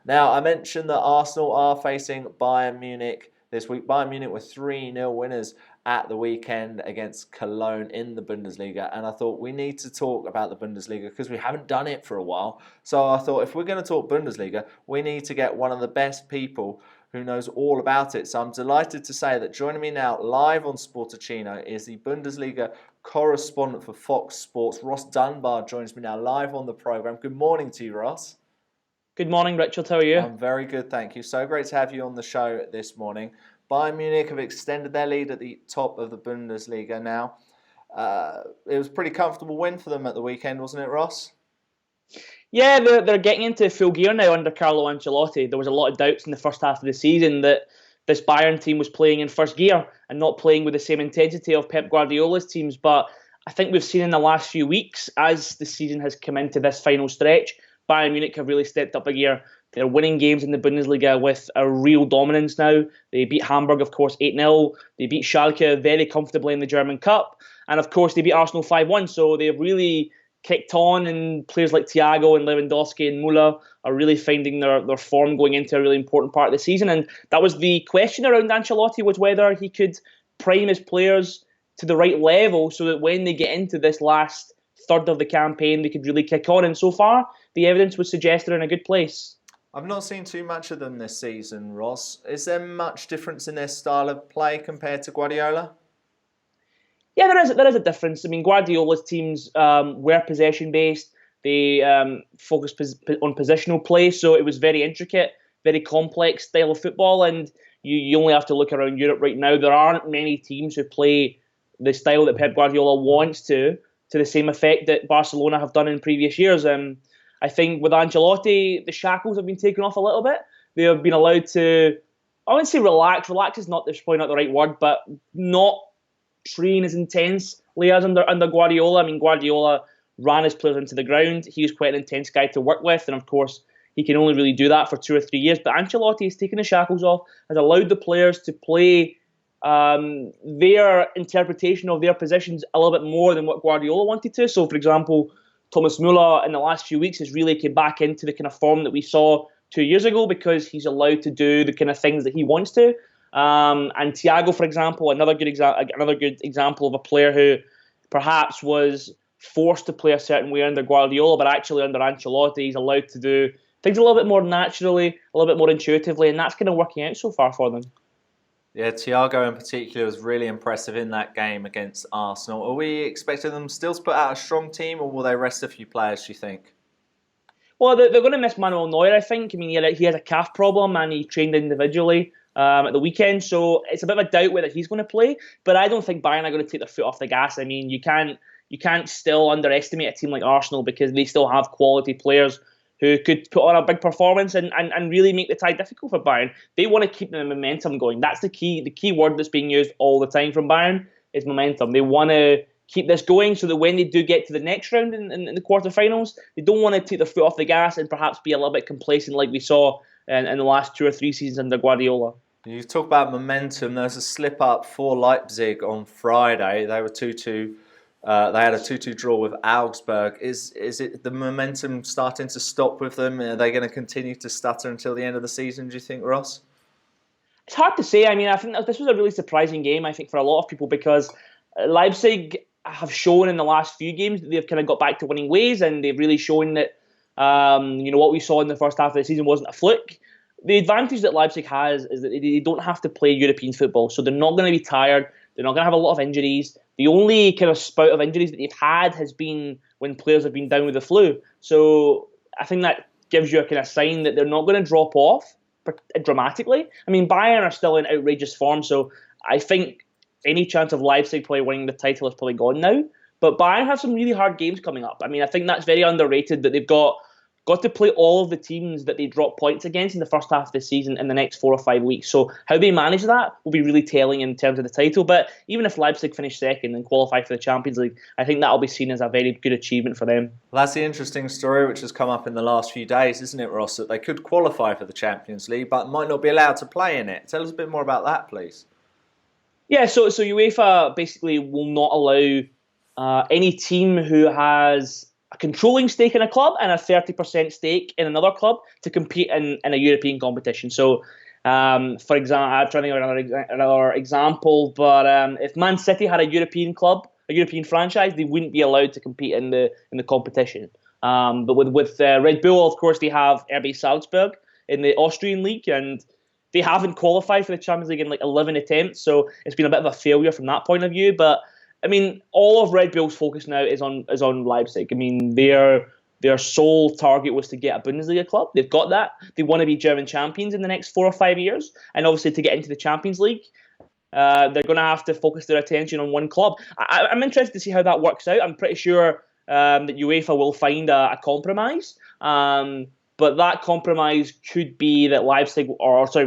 Now, I mentioned that Arsenal are facing Bayern Munich this week. Bayern Munich were 3-0 winners at the weekend against Cologne in the Bundesliga. And I thought we need to talk about the Bundesliga because we haven't done it for a while. So I thought if we're going to talk Bundesliga, we need to get one of the best people who knows all about it. So I'm delighted to say that joining me now live on Sportuccino is the Bundesliga correspondent for Fox Sports. Ross Dunbar joins me now live on the programme. Good morning to you, Ross. Good morning, Richard. How are you? I'm very good, thank you. So great to have you on the show this morning. Bayern Munich have extended their lead at the top of the Bundesliga now. It was a pretty comfortable win for them at the weekend, wasn't it, Ross? Yeah, they're getting into full gear now under Carlo Ancelotti. There was a lot of doubts in the first half of the season that this Bayern team was playing in first gear and not playing with the same intensity of Pep Guardiola's teams. But I think we've seen in the last few weeks, as the season has come into this final stretch, Bayern Munich have really stepped up a gear. They're winning games in the Bundesliga with a real dominance now. They beat Hamburg, of course, 8-0. They beat Schalke very comfortably in the German Cup. And, of course, they beat Arsenal 5-1. So they've really kicked on, and players like Thiago and Lewandowski and Müller are really finding their form going into a really important part of the season. And that was the question around Ancelotti, was whether he could prime his players to the right level so that when they get into this last third of the campaign, they could really kick on. And so far, the evidence would suggest they're in a good place. I've not seen too much of them this season, Ross. Is there much difference in their style of play compared to Guardiola? Yeah, there is a difference. I mean, Guardiola's teams were possession-based. They focused on positional play, so it was very intricate, very complex style of football. And you only have to look around Europe right now. There aren't many teams who play the style that Pep Guardiola wants to the same effect that Barcelona have done in previous years. I think with Ancelotti, the shackles have been taken off a little bit. They have been allowed to, I wouldn't say relax. Relax is probably not the right word, but not train as intensely as under Guardiola. I mean, Guardiola ran his players into the ground. He was quite an intense guy to work with, and of course, he can only really do that for 2 or 3 years. But Ancelotti has taken the shackles off, has allowed the players to play their interpretation of their positions a little bit more than what Guardiola wanted to. So, for example, Thomas Müller in the last few weeks has really came back into the kind of form that we saw 2 years ago because he's allowed to do the kind of things that he wants to. And Thiago, for example, another good example of a player who perhaps was forced to play a certain way under Guardiola, but actually under Ancelotti, he's allowed to do things a little bit more naturally, a little bit more intuitively, and that's kind of working out so far for them. Yeah, Thiago in particular was really impressive in that game against Arsenal. Are we expecting them still to put out a strong team, or will they rest a few players, do you think? Well, they're going to miss Manuel Neuer, I think. I mean, he has a calf problem and he trained individually at the weekend, so it's a bit of a doubt whether he's going to play. But I don't think Bayern are going to take their foot off the gas. I mean, you can't still underestimate a team like Arsenal because they still have quality players who could put on a big performance and really make the tie difficult for Bayern. They want to keep the momentum going. That's the key word that's being used all the time from Bayern is momentum. They want to keep this going so that when they do get to the next round in the quarterfinals, they don't want to take their foot off the gas and perhaps be a little bit complacent like we saw in the last 2 or 3 seasons under Guardiola. You talk about momentum. There's a slip up for Leipzig on Friday. They were 2-2. They had a 2-2 draw with Augsburg. Is it the momentum starting to stop with them? Are they going to continue to stutter until the end of the season, do you think, Ross? It's hard to say. I mean, I think this was a really surprising game, I think, for a lot of people because Leipzig have shown in the last few games that they've kind of got back to winning ways, and they've really shown that what we saw in the first half of the season wasn't a fluke. The advantage that Leipzig has is that they don't have to play European football, so they're not going to be tired. They're not going to have a lot of injuries. The only kind of spout of injuries that they've had has been when players have been down with the flu. So I think that gives you a kind of sign that they're not going to drop off dramatically. I mean, Bayern are still in outrageous form, so I think any chance of Leipzig probably winning the title is probably gone now. But Bayern have some really hard games coming up. I mean, I think that's very underrated that they've got to play all of the teams that they drop points against in the first half of the season in the next 4 or 5 weeks. So how they manage that will be really telling in terms of the title. But even if Leipzig finish second and qualify for the Champions League, I think that will be seen as a very good achievement for them. Well, that's the interesting story which has come up in the last few days, isn't it, Ross? That they could qualify for the Champions League but might not be allowed to play in it. Tell us a bit more about that, please. Yeah, so UEFA basically will not allow any team who has a controlling stake in a club and a 30% stake in another club to compete in a European competition. So, for example, I'm trying to think of another example, but if Man City had a European club, a European franchise, they wouldn't be allowed to compete in the competition. But with Red Bull, of course, they have RB Salzburg in the Austrian league, and they haven't qualified for the Champions League in like 11 attempts, so it's been a bit of a failure from that point of view. But I mean, all of Red Bull's focus now is on Leipzig. I mean, their sole target was to get a Bundesliga club. They've got that. They want to be German champions in the next 4 or 5 years, and obviously to get into the Champions League, they're going to have to focus their attention on one club. I'm interested to see how that works out. I'm pretty sure that UEFA will find a compromise. But that compromise could be that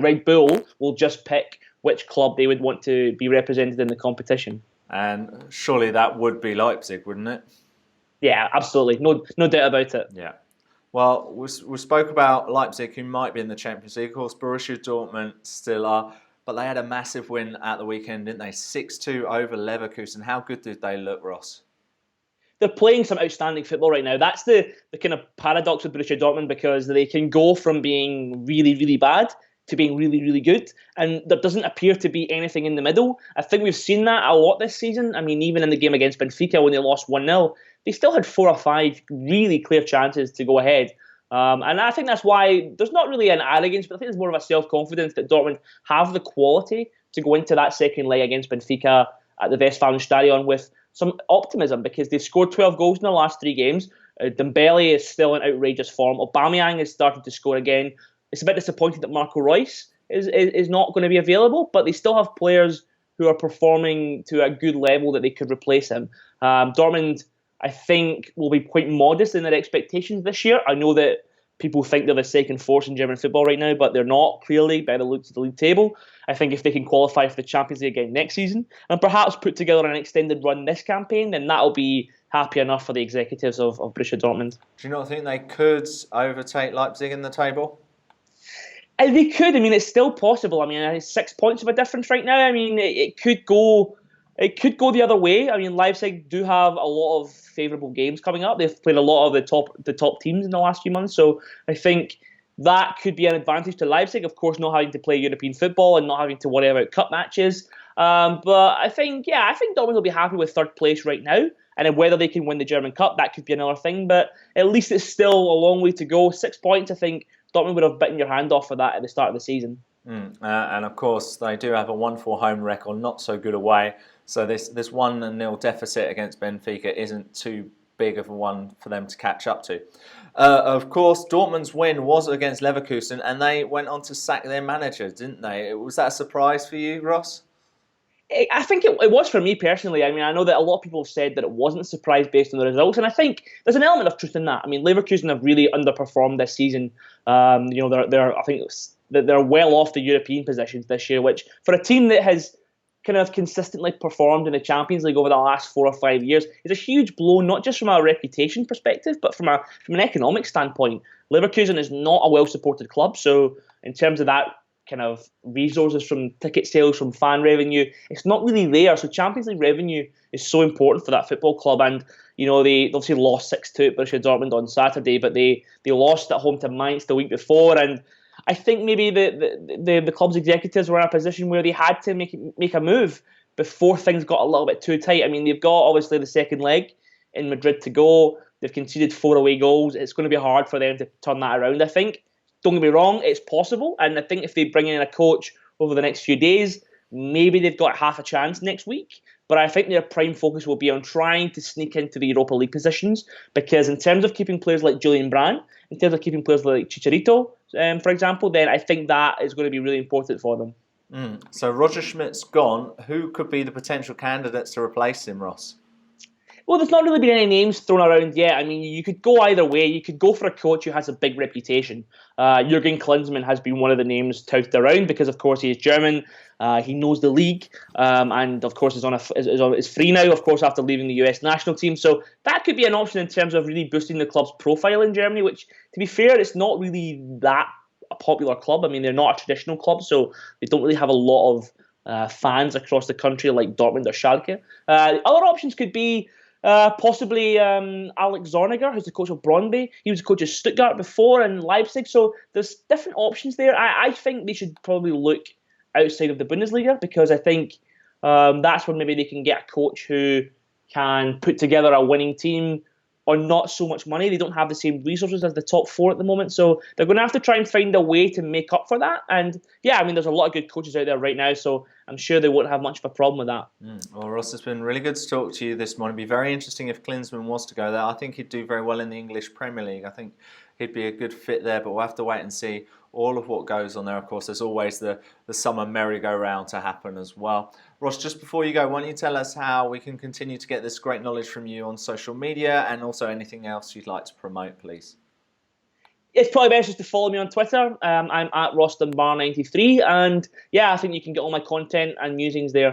Red Bull will just pick which club they would want to be represented in the competition. And surely that would be Leipzig, wouldn't it? Yeah, absolutely. No doubt about it. Yeah. Well, we spoke about Leipzig, who might be in the Champions League. Of course, Borussia Dortmund still are. But they had a massive win at the weekend, didn't they? 6-2 over Leverkusen. How good did they look, Ross? They're playing some outstanding football right now. That's the kind of paradox with Borussia Dortmund, because they can go from being really, really bad to being really, really good. And there doesn't appear to be anything in the middle. I think we've seen that a lot this season. I mean, even in the game against Benfica when they lost 1-0, they still had 4 or 5 really clear chances to go ahead. And I think that's why there's not really an arrogance, but I think there's more of a self-confidence that Dortmund have the quality to go into that second leg against Benfica at the Westfalenstadion with some optimism, because they've scored 12 goals in their last 3 games. Dembele is still in outrageous form. Aubameyang is starting to score again. It's a bit disappointing that Marco Reus is not going to be available, but they still have players who are performing to a good level that they could replace him. Dortmund, I think, will be quite modest in their expectations this year. I know that people think they're the second force in German football right now, but they're not, clearly, by the looks of the league table. I think if they can qualify for the Champions League again next season and perhaps put together an extended run this campaign, then that'll be happy enough for the executives of Borussia Dortmund. Do you not think they could overtake Leipzig in the table? They could. I mean, it's still possible. I mean, it's 6 points of a difference right now. I mean, it could go the other way. I mean, Leipzig do have a lot of favourable games coming up. They've played a lot of the top teams in the last few months, so I think that could be an advantage to Leipzig. Of course, not having to play European football and not having to worry about cup matches. But I think Dortmund will be happy with third place right now. And then whether they can win the German Cup, that could be another thing. But at least it's still a long way to go. 6 points, I think Dortmund would have bitten your hand off for that at the start of the season. And of course, they do have a wonderful home record, not so good away. So this 1-0 deficit against Benfica isn't too big of a one for them to catch up to. Of course, Dortmund's win was against Leverkusen, and they went on to sack their manager, didn't they? Was that a surprise for you, Ross? I think it was for me personally. I mean, I know that a lot of people have said that it wasn't a surprise based on the results, and I think there's an element of truth in that. I mean, Leverkusen have really underperformed this season. I think they're well off the European positions this year, which for a team that has kind of consistently performed in the Champions League over the last 4 or 5 years is a huge blow, not just from a reputation perspective, but from an economic standpoint. Leverkusen is not a well-supported club, so in terms of that kind of resources from ticket sales, from fan revenue, it's not really there. So Champions League revenue is so important for that football club, and they obviously lost 6-2 at Borussia Dortmund on Saturday, but they lost at home to Mainz the week before, and I think maybe the club's executives were in a position where they had to make a move before things got a little bit too tight. I mean, they've got obviously the second leg in Madrid to go. They've conceded 4 away goals. It's going to be hard for them to turn that around, I think. Don't get me wrong, it's possible. And I think if they bring in a coach over the next few days, maybe they've got half a chance next week. But I think their prime focus will be on trying to sneak into the Europa League positions, because in terms of keeping players like Julian Brandt, in terms of keeping players like Chicharito, for example, then I think that is going to be really important for them. So Roger Schmidt's gone. Who could be the potential candidates to replace him, Ross? Well, there's not really been any names thrown around yet. I mean, you could go either way. You could go for a coach who has a big reputation. Jurgen Klinsmann has been one of the names touted around because, of course, he is German. He knows the league, and of course is free now. Of course, after leaving the US national team, so that could be an option in terms of really boosting the club's profile in Germany. Which, to be fair, it's not really that a popular club. I mean, they're not a traditional club, so they don't really have a lot of fans across the country like Dortmund or Schalke. Other options could be Possibly Alex Zorniger, who's the coach of Brøndby. He was the coach of Stuttgart before and Leipzig. So there's different options there. I think they should probably look outside of the Bundesliga, because I think that's where maybe they can get a coach who can put together a winning team on not so much money. They don't have the same resources as the top four at the moment. So they're going to have to try and find a way to make up for that. And yeah, I mean, there's a lot of good coaches out there right now, so I'm sure they won't have much of a problem with that. Well, Ross, it's been really good to talk to you this morning. It'd be very interesting if Klinsmann was to go there. I think he'd do very well in the English Premier League. I think he'd be a good fit there, but we'll have to wait and see all of what goes on there. Of course, there's always the summer merry-go-round to happen as well. Ross, just before you go, why don't you tell us how we can continue to get this great knowledge from you on social media, and also anything else you'd like to promote, please? It's probably best just to follow me on Twitter. I'm at Ross Dunbar 93, and yeah, I think you can get all my content and musings there.